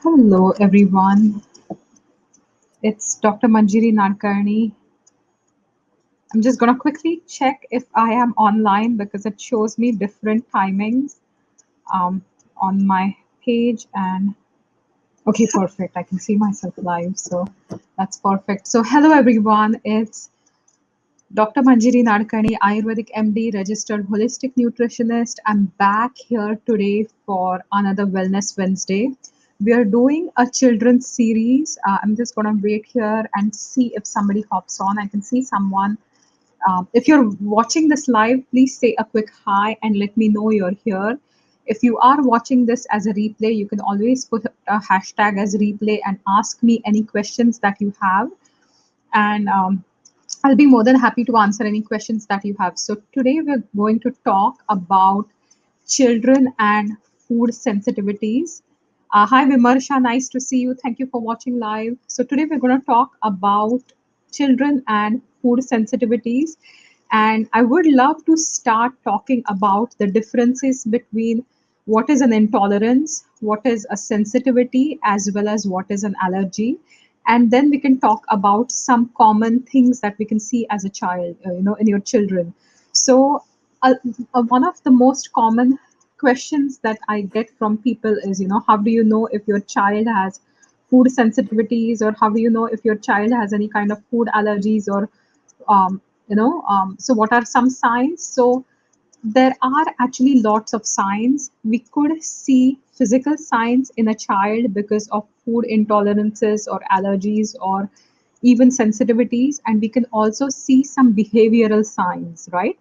Hello, everyone. It's Dr. Manjiri Nadkarni. I'm just going to quickly check if I am online because it shows me different timings um, on my page. And okay, perfect. I can see myself live. So that's perfect. So, hello, everyone. It's Dr. Manjiri Nadkarni, Ayurvedic MD, registered holistic nutritionist. I'm back here today for another Wellness Wednesday. We are doing a children's series. I'm just going to wait here and see if somebody hops on. I can see someone. If you're watching this live, please say a quick hi and let me know you're here. If you are watching this as a replay, you can always put a hashtag as replay and ask me any questions that you have. And I'll be more than happy to answer any questions that you have. So today we're going to talk about children and food sensitivities. Hi Vimarsha, nice to see you. Thank you for watching live. So today we're going to talk about children and food sensitivities. And I would love to start talking about the differences between what is an intolerance, what is a sensitivity, as well as what is an allergy. And then we can talk about some common things that we can see as a child, in your children. So, uh, one of the most common questions that I get from people is, how do you know if your child has food sensitivities, or how do you know if your child has any kind of food allergies, or so what are some signs? So there are actually lots of signs. We could see physical signs in a child because of food intolerances or allergies or even sensitivities, and we can also see some behavioral signs, right?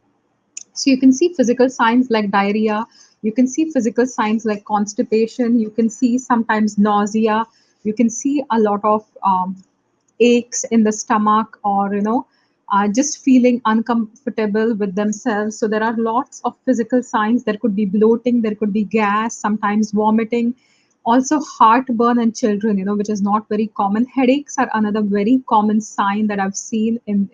So you can see physical signs like diarrhea, you can see physical signs like constipation, you can see sometimes nausea, you can see a lot of aches in the stomach, or just feeling uncomfortable with themselves. So there are lots of physical signs. There could be bloating, there could be gas, sometimes vomiting, also heartburn in children, which is not very common. Headaches are another very common sign that I've seen in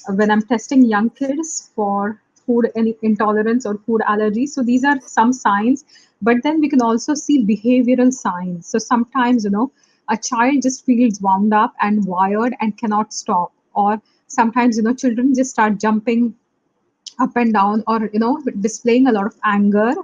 when I'm testing young kids for food any intolerance or food allergy. So these are some signs, but then we can also see behavioral signs. So sometimes, a child just feels wound up and wired and cannot stop. Or sometimes, children just start jumping up and down, or displaying a lot of anger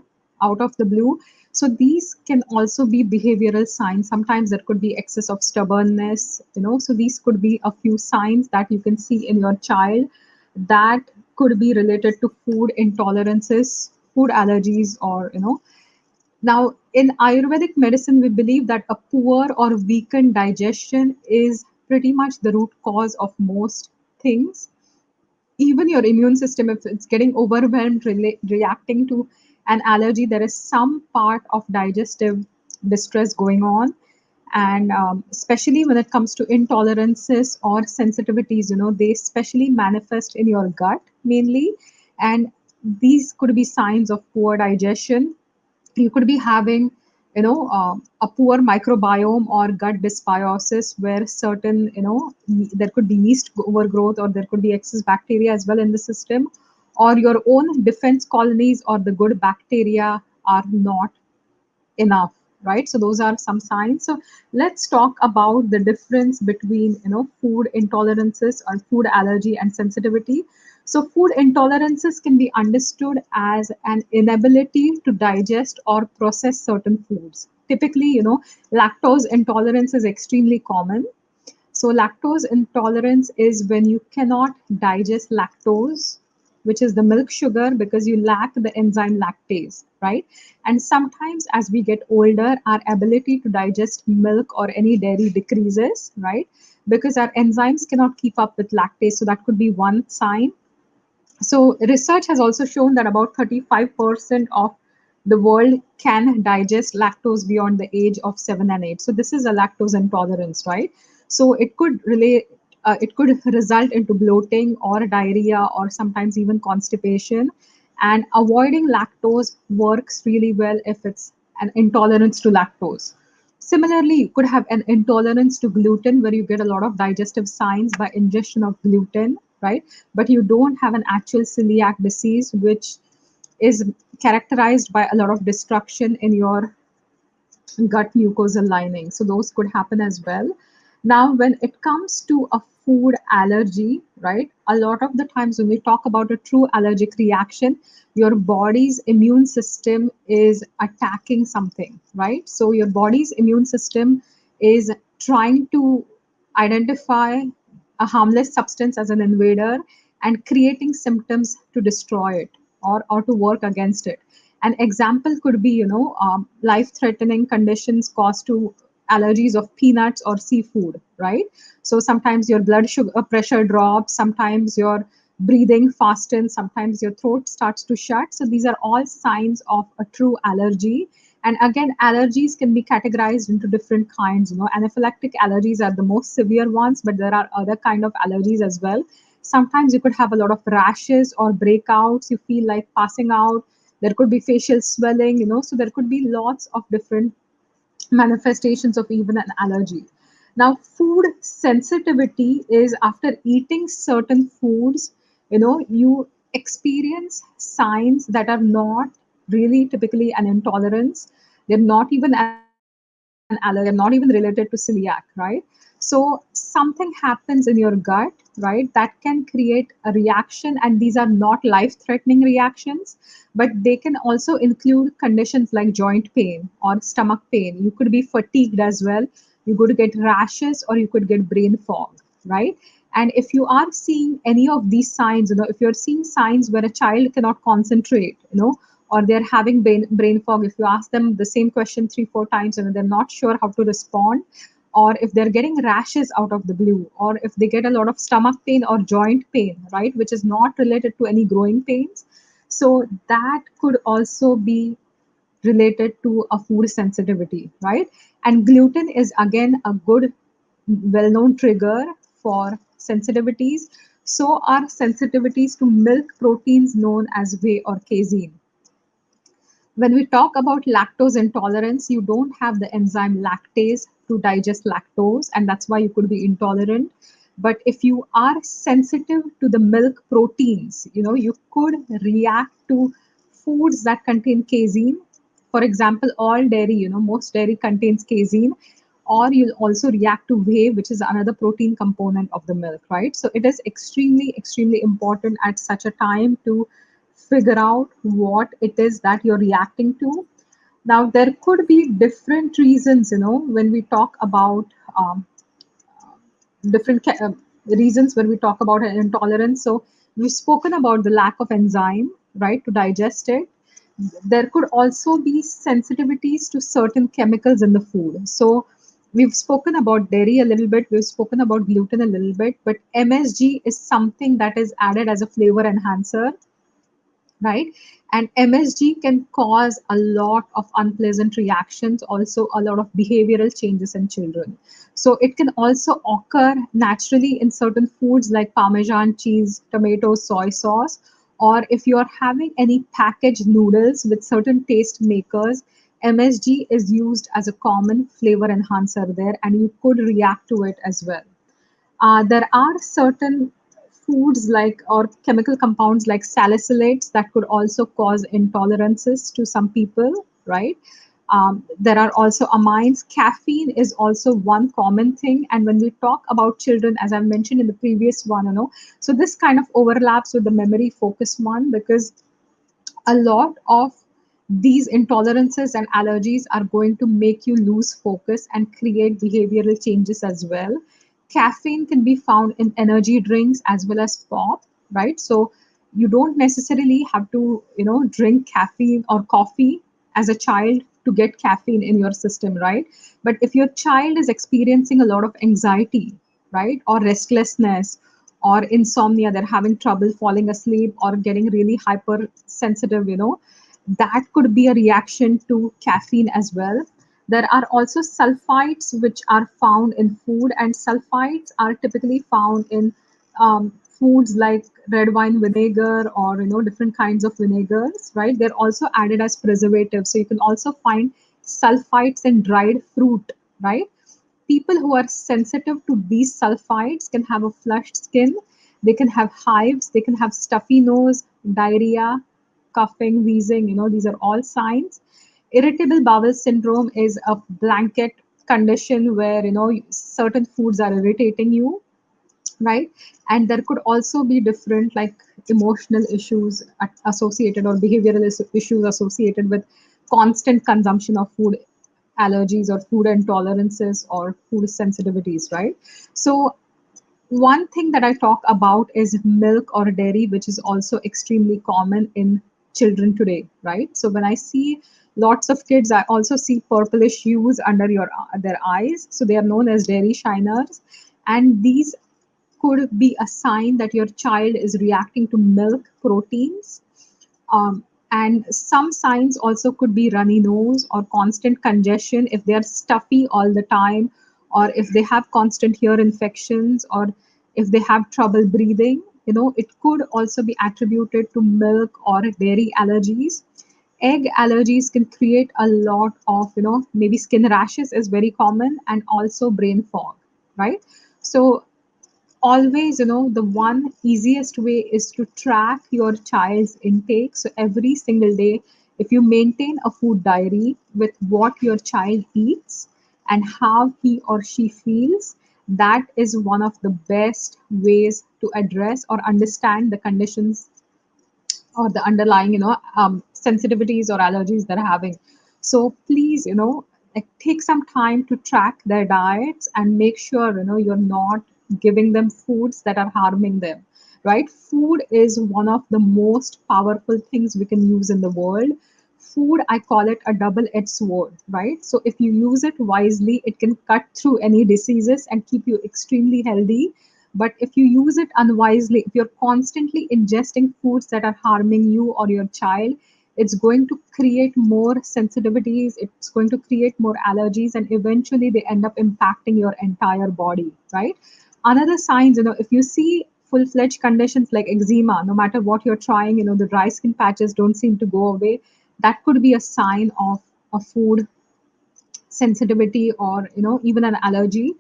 out of the blue. So these can also be behavioral signs. Sometimes there could be excess of stubbornness, so these could be a few signs that you can see in your child that could be related to food intolerances, food allergies, or now in Ayurvedic medicine we believe that a poor or weakened digestion is pretty much the root cause of most things. Even your immune system, if it's getting overwhelmed reacting to an allergy, there is some part of digestive distress going on. And especially when it comes to intolerances or sensitivities, they especially manifest in your gut mainly. And these could be signs of poor digestion. You could be having a poor microbiome or gut dysbiosis, where certain there could be yeast overgrowth, or there could be excess bacteria as well in the system, or your own defense colonies or the good bacteria are not enough, right? So those are some signs. So let's talk about the difference between food intolerances or food allergy and sensitivity. So food intolerances can be understood as an inability to digest or process certain foods. Typically, lactose intolerance is extremely common. So lactose intolerance is when you cannot digest lactose, which is the milk sugar, because you lack the enzyme lactase, right? And sometimes as we get older, our ability to digest milk or any dairy decreases, right? Because our enzymes cannot keep up with lactase. So that could be one sign. So research has also shown that about 35% of the world can digest lactose beyond the age of 7 and 8. So this is a lactose intolerance, right? So it could result into bloating or diarrhea, or sometimes even constipation. And avoiding lactose works really well if it's an intolerance to lactose. Similarly, you could have an intolerance to gluten, where you get a lot of digestive signs by ingestion of gluten, right? But you don't have an actual celiac disease, which is characterized by a lot of destruction in your gut mucosal lining. So those could happen as well. Now, when it comes to a food allergy, right, a lot of the times when we talk about a true allergic reaction, your body's immune system is attacking something, right? So your body's immune system is trying to identify a harmless substance as an invader and creating symptoms to destroy it, or to work against it. An example could be, life-threatening conditions caused to allergies of peanuts or seafood, right? So sometimes your blood sugar pressure drops, sometimes your breathing fastens, sometimes your throat starts to shut. So these are all signs of a true allergy. And again, allergies can be categorized into different kinds. Anaphylactic allergies are the most severe ones, but there are other kind of allergies as well. Sometimes you could have a lot of rashes or breakouts. You feel like passing out. There could be facial swelling. So there could be lots of different manifestations of even an allergy. Now, food sensitivity is after eating certain foods, you experience signs that are not really typically an intolerance. They're not even an allergy, they're not even related to celiac, right? So something happens in your gut, right, that can create a reaction, and these are not life threatening reactions, but they can also include conditions like joint pain or stomach pain. You could be fatigued as well. You could get rashes or you could get brain fog, right? And if you are seeing any of these signs, if you're seeing signs where a child cannot concentrate, or they're having brain fog, if you ask them the same question 3 4 times and they're not sure how to respond, or if they're getting rashes out of the blue, or if they get a lot of stomach pain or joint pain, right, which is not related to any growing pains, so that could also be related to a food sensitivity, right? And gluten is again a good, well known trigger for sensitivities. So are sensitivities to milk proteins known as whey or casein. When we talk about lactose intolerance, you don't have the enzyme lactase to digest lactose, and that's why you could be intolerant. But if you are sensitive to the milk proteins, you could react to foods that contain casein. For example, all dairy, most dairy contains casein, or you'll also react to whey, which is another protein component of the milk, right? So it is extremely, extremely important at such a time to figure out what it is that you're reacting to. Now, there could be different reasons, when we talk about um, different reasons when we talk about an intolerance. So, we've spoken about the lack of enzyme, right, to digest it. There could also be sensitivities to certain chemicals in the food. So, we've spoken about dairy a little bit, we've spoken about gluten a little bit, but MSG is something that is added as a flavor enhancer, right? And MSG can cause a lot of unpleasant reactions, also a lot of behavioral changes in children. So it can also occur naturally in certain foods like Parmesan cheese, tomatoes, soy sauce, or if you're having any packaged noodles with certain taste makers, MSG is used as a common flavor enhancer there, and you could react to it as well. There are certain foods like or chemical compounds like salicylates that could also cause intolerances to some people, right? There are also amines. Caffeine is also one common thing. And when we talk about children, as I mentioned in the previous one, so this kind of overlaps with the memory focus one, because a lot of these intolerances and allergies are going to make you lose focus and create behavioral changes as well. Caffeine can be found in energy drinks as well as pop, right? So you don't necessarily have to, drink caffeine or coffee as a child to get caffeine in your system, right? But if your child is experiencing a lot of anxiety, right, or restlessness, or insomnia, they're having trouble falling asleep or getting really hypersensitive, that could be a reaction to caffeine as well. There are also sulfites which are found in food, and sulfites are typically found in foods like red wine vinegar, or different kinds of vinegars, right? They're also added as preservatives, so you can also find sulfites in dried fruit, right? People who are sensitive to these sulfides can have a flushed skin, they can have hives, they can have stuffy nose, diarrhea, coughing, wheezing, these are all signs. Irritable bowel syndrome is a blanket condition where certain foods are irritating you, right? And there could also be different like emotional issues associated, or behavioral issues associated with constant consumption of food, allergies or food intolerances or food sensitivities, right? So one thing that I talk about is milk or dairy, which is also extremely common in children today, right? So when I see lots of kids, I also see purplish hues under their eyes. So they are known as dairy shiners, and these could be a sign that your child is reacting to milk proteins. And some signs also could be runny nose or constant congestion if they are stuffy all the time, or if they have constant ear infections, or if they have trouble breathing. It could also be attributed to milk or dairy allergies. Egg allergies can create a lot of, maybe skin rashes is very common, and also brain fog, right? So always, the one easiest way is to track your child's intake. So every single day, if you maintain a food diary with what your child eats and how he or she feels, that is one of the best ways to address or understand the conditions or the underlying sensitivities or allergies they're having. So please, like, take some time to track their diets and make sure you're not giving them foods that are harming them, right? Food is one of the most powerful things we can use in the world. Food, I call it a double-edged sword, right? So if you use it wisely, it can cut through any diseases and keep you extremely healthy. But if you use it unwisely, if you're constantly ingesting foods that are harming you or your child, it's going to create more sensitivities, it's going to create more allergies, and eventually they end up impacting your entire body, right? Another signs, if you see full-fledged conditions like eczema, no matter what you're trying, the dry skin patches don't seem to go away, that could be a sign of a food sensitivity, or even an allergy.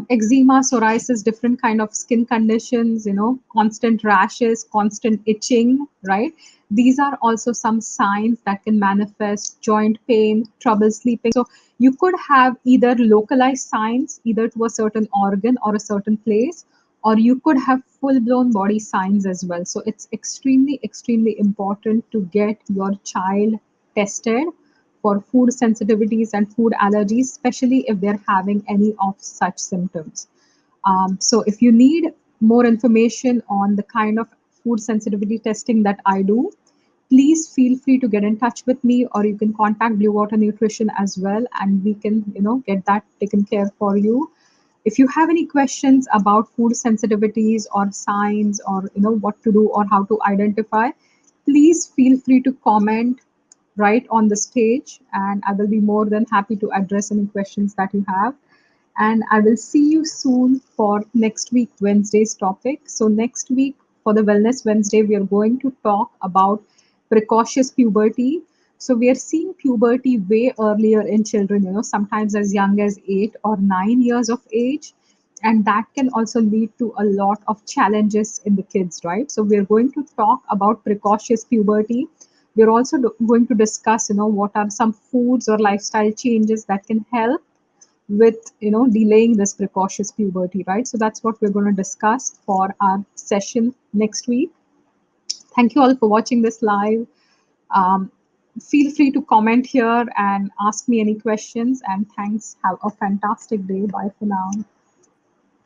Eczema, psoriasis, different kind of skin conditions, constant rashes, constant itching, right? These are also some signs that can manifest joint pain, trouble sleeping. So you could have either localized signs either to a certain organ or a certain place, or you could have full blown body signs as well. So it's extremely extremely important to get your child tested for food sensitivities and food allergies, especially if they're having any of such symptoms. So if you need more information on the kind of food sensitivity testing that I do, please feel free to get in touch with me, or you can contact Blue Water Nutrition as well, and we can, get that taken care for you. If you have any questions about food sensitivities or signs, or what to do or how to identify, please feel free to comment right on the stage, and I will be more than happy to address any questions that you have. And I will see you soon for next week Wednesday's topic. So next week for the Wellness Wednesday, we are going to talk about precocious puberty. So we are seeing puberty way earlier in children, sometimes as young as 8 or 9 years of age. And that can also lead to a lot of challenges in the kids, right? So we're going to talk about precocious puberty. We're also going to discuss, what are some foods or lifestyle changes that can help with delaying this precocious puberty, right? So that's what we're going to discuss for our session next week. Thank you all for watching this live. um, Feel free to comment here and ask me any questions, and thanks. Have a fantastic day. Bye for now.